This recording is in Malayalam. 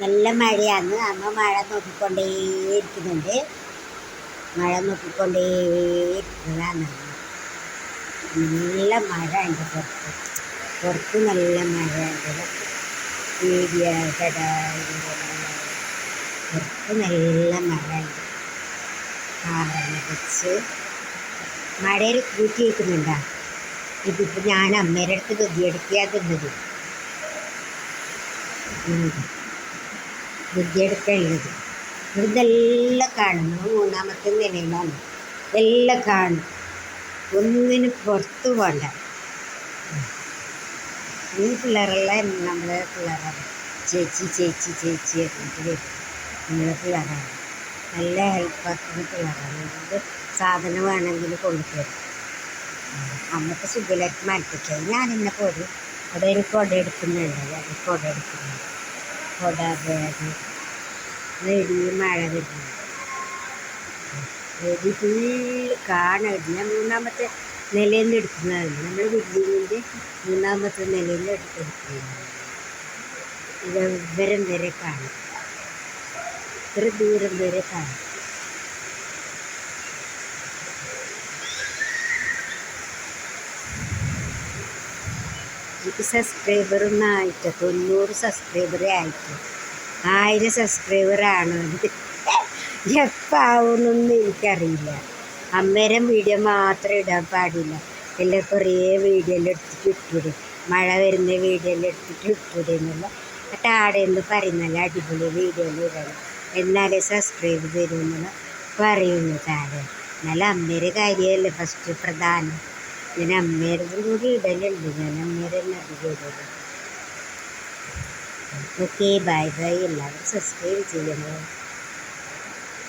നല്ല മഴയാണ്. അമ്മ മഴ നോക്കിക്കൊണ്ടേയിരിക്കുന്നുണ്ട്. മഴ നോക്കിക്കൊണ്ടേയിരിക്കുന്നതാണ്. നല്ല മഴ ഉണ്ട് പുറത്ത് നല്ല മഴ ഉണ്ട്. വീഡിയോ പുറത്ത് നല്ല മഴ ഉണ്ട്. കാറിനെ വെച്ച് മഴയിൽ കൂട്ടി വയ്ക്കുന്നുണ്ടാ. ഇതിപ്പോൾ ഞാൻ അമ്മയുടെ അടുത്ത് ബുദ്ധിയെടുക്കാതുള്ളത് ബുദ്ധിയെടുക്കുള്ളത് ഇതെല്ലാം കാണുന്നു. മൂന്നാമത്തെ നിലയിലാണ്. ഇതെല്ലാം കാണും. ഒന്നിനും പുറത്ത് പോകണ്ട. ഈ പിള്ളേരെല്ലാം നമ്മളെ പിള്ളേരാണ്. ചേച്ചി ചേച്ചി ചേച്ചി എന്നിട്ട് വരും. നമ്മളെ പിള്ളേരാണ്. നല്ല ഹെൽപ്പാക്കുന്ന പിള്ളേരാണ്. എന്ത് സാധനം വേണമെങ്കിൽ കൊണ്ടുതരും. അമ്മക്ക് സുഖമില്ലായിട്ട് മരപ്പിക്കാം. ഞാനെന്നെ പോരും. അവിടെ ഒരു കുട എടുക്കുന്നുണ്ടല്ലോ. അത് കുട എടുക്കുന്നുണ്ട്. കുട ബാഗ് റെഡി. മഴ വരുന്നു. റെഡി ഫുള്ള് കാണുന്നുണ്ട്. ഞാൻ മൂന്നാമത്തെ നിലയിൽ നിന്ന് എടുക്കുന്നതാണ്. നമ്മൾ ബിൽഡിങ്ങിൻ്റെ മൂന്നാമത്തെ നിലയിൽ നിന്ന് എടുക്കുന്നതാണ്. ഇത് വരെ കാണും. ഇത്ര ദൂരം വരെ കാണും. എനിക്ക് സബ്സ്ക്രൈബറൊന്നും ആയിട്ട് 90 സബ്സ്ക്രൈബറേ ആയിട്ട്. 1000 സബ്സ്ക്രൈബറാണ്. എപ്പോൾ ആവുമെന്നൊന്നും എനിക്കറിയില്ല. അന്നേരം വീഡിയോ മാത്രം ഇടാൻ പാടില്ല. എല്ലാം കുറേ വീഡിയോ എടുത്തിട്ട് ഇട്ടൂടെ. മഴ വരുന്ന വീഡിയോ എടുത്തിട്ട് ഇട്ടൂടെ എന്നുള്ള എന്നിട്ട് ആടെ എന്ന് പറയുന്നല്ല. അടിപൊളി വീഡിയോ ഇടണം എന്നാലേ സബ്സ്ക്രൈബ് തരുമെന്നുള്ള പറയുന്നു താഴെ. എന്നാലും അമ്മേരെ കാര്യമല്ലേ ഫസ്റ്റ് പ്രധാനം. ഞാൻ അമ്മേരതും കൂടി ഇടലുണ്ട്. ഞാൻ അമ്മേരെ തന്നെ അധികം ഇടല്. Okay, bye bye. എല്ലാവരും സബ്സ്ക്രൈബ് ചെയ്യണം.